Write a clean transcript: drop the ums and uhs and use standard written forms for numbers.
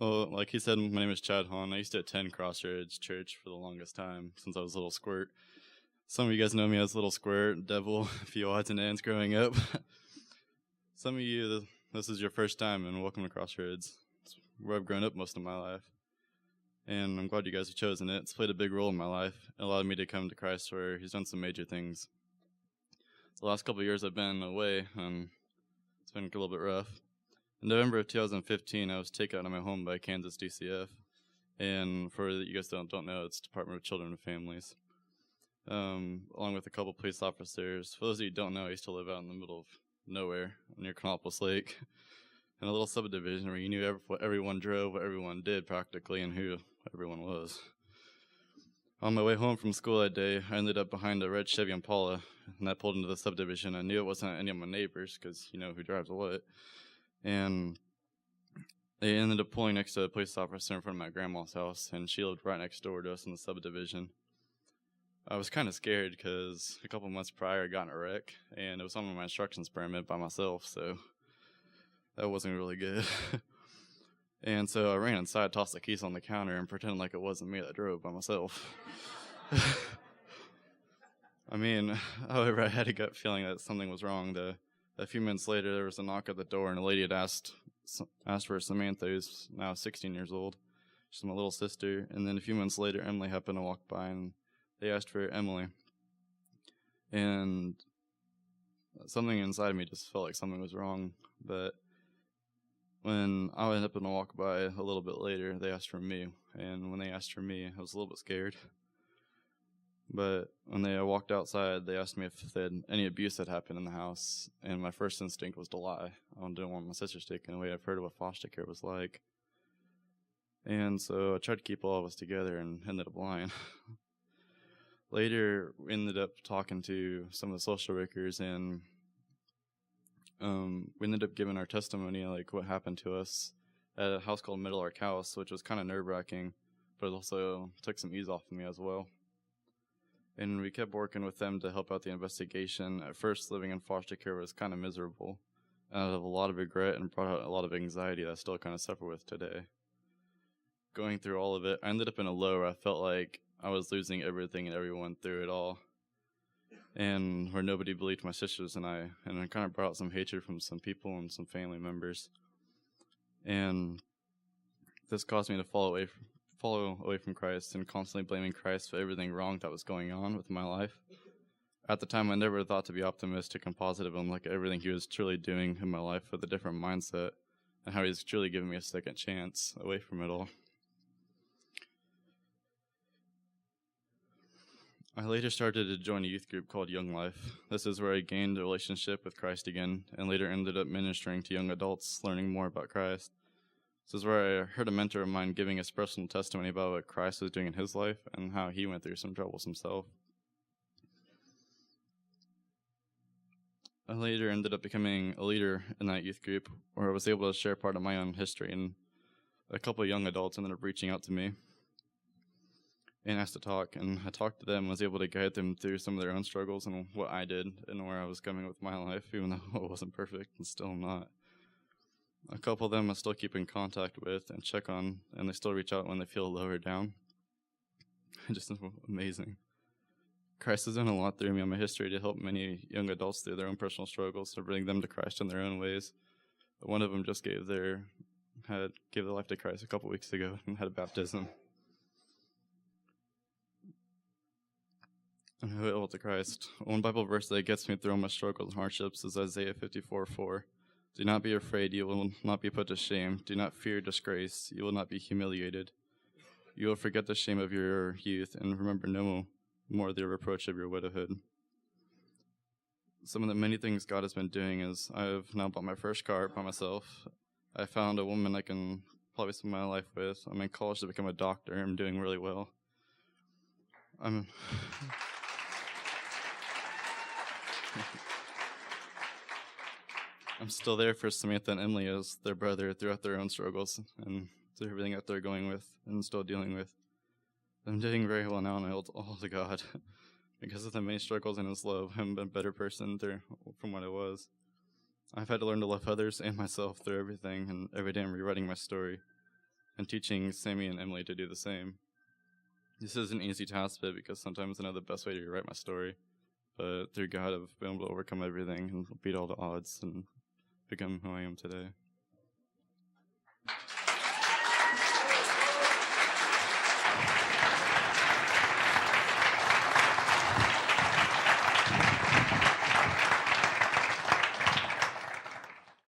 Well, like he said, my name is Chad Haun. I used to attend CrossRoads Church for the longest time since I was a little squirt. Some of you guys know me as Little Squirt, Devil, a few odds and ends growing up. Some of you, this is your first time, and welcome to CrossRoads. It's where I've grown up most of my life. And I'm glad you guys have chosen it. It's played a big role in my life. It allowed me to come to Christ where he's done some major things. The last couple of years I've been away, and it's been a little bit rough. In November of 2015, I was taken out of my home by Kansas DCF. And for you guys don't know, it's Department of Children and Families. Along with a couple police officers. For those of you who don't know, I used to live out in the middle of nowhere near Canopolis Lake in a little subdivision where you knew what everyone drove, what everyone did practically, and who everyone was. On my way home from school that day, I ended up behind a red Chevy Impala, and I pulled into the subdivision. I knew it wasn't any of my neighbors because you know who drives what. And they ended up pulling next to a police officer in front of my grandma's house, and she lived right next door to us in the subdivision. I was kind of scared because a couple months prior I got in a wreck, and it was on my instructions permit by myself, so that wasn't really good. And so I ran inside, tossed the keys on the counter, and pretended like it wasn't me that drove by myself. I mean, however, I had a gut feeling that something was wrong. A few minutes later, there was a knock at the door, and a lady had asked for Samantha, who's now 16 years old. She's my little sister. And then a few months later, Emily happened to walk by, and they asked for Emily. And something inside me just felt like something was wrong. But when I ended up to walk by a little bit later, they asked for me. And when they asked for me, I was a little bit scared. But when they walked outside, they asked me if any abuse had happened in the house. And my first instinct was to lie. I didn't want my sisters taken away. I've heard of what foster care was like. And so I tried to keep all of us together and ended up lying. Later, we ended up talking to some of the social workers, and we ended up giving our testimony, like what happened to us at a house called Middle Ark House, which was kind of nerve-wracking, but it also took some ease off of me as well. And we kept working with them to help out the investigation. At first, living in foster care was kind of miserable. And I have a lot of regret and brought out a lot of anxiety that I still kind of suffer with today. Going through all of it, I ended up in a low where I felt like I was losing everything and everyone through it all. And where nobody believed my sisters and I kind of brought out some hatred from some people and some family members. And this caused me to follow away from Christ and constantly blaming Christ for everything wrong that was going on with my life. At the time, I never thought to be optimistic and positive and look at everything he was truly doing in my life with a different mindset and how he's truly giving me a second chance away from it all. I later started to join a youth group called Young Life. This is where I gained a relationship with Christ again, and later ended up ministering to young adults, learning more about Christ. This is where I heard a mentor of mine giving his personal testimony about what Christ was doing in his life and how he went through some troubles himself. I later ended up becoming a leader in that youth group, where I was able to share part of my own history, and a couple of young adults ended up reaching out to me and asked to talk, and I talked to them and was able to guide them through some of their own struggles and what I did and where I was coming with my life, even though it wasn't perfect and still not. A couple of them I still keep in contact with and check on, and they still reach out when they feel low or down. Just amazing. Christ has done a lot through me on my history to help many young adults through their own personal struggles, to bring them to Christ in their own ways. One of them just gave their life to Christ a couple weeks ago and had a baptism. And who else to Christ? One Bible verse that gets me through all my struggles and hardships is Isaiah 54:4. Do not be afraid, you will not be put to shame. Do not fear disgrace, you will not be humiliated. You will forget the shame of your youth and remember no more the reproach of your widowhood. Some of the many things God has been doing is I've now bought my first car by myself. I found a woman I can probably spend my life with. I'm in college to become a doctor. I'm doing really well. I'm still there for Samantha and Emily as their brother throughout their own struggles and through everything that they're going with and still dealing with. I'm doing very well now, and I owe all to God. Because of the many struggles in His love, I'm a better person from what I was. I've had to learn to love others and myself through everything, and every day I'm rewriting my story. and teaching Sammy and Emily to do the same. This is an easy task bit because sometimes I know the best way to write my story, but through God I've been able to overcome everything and beat all the odds and become who I am today.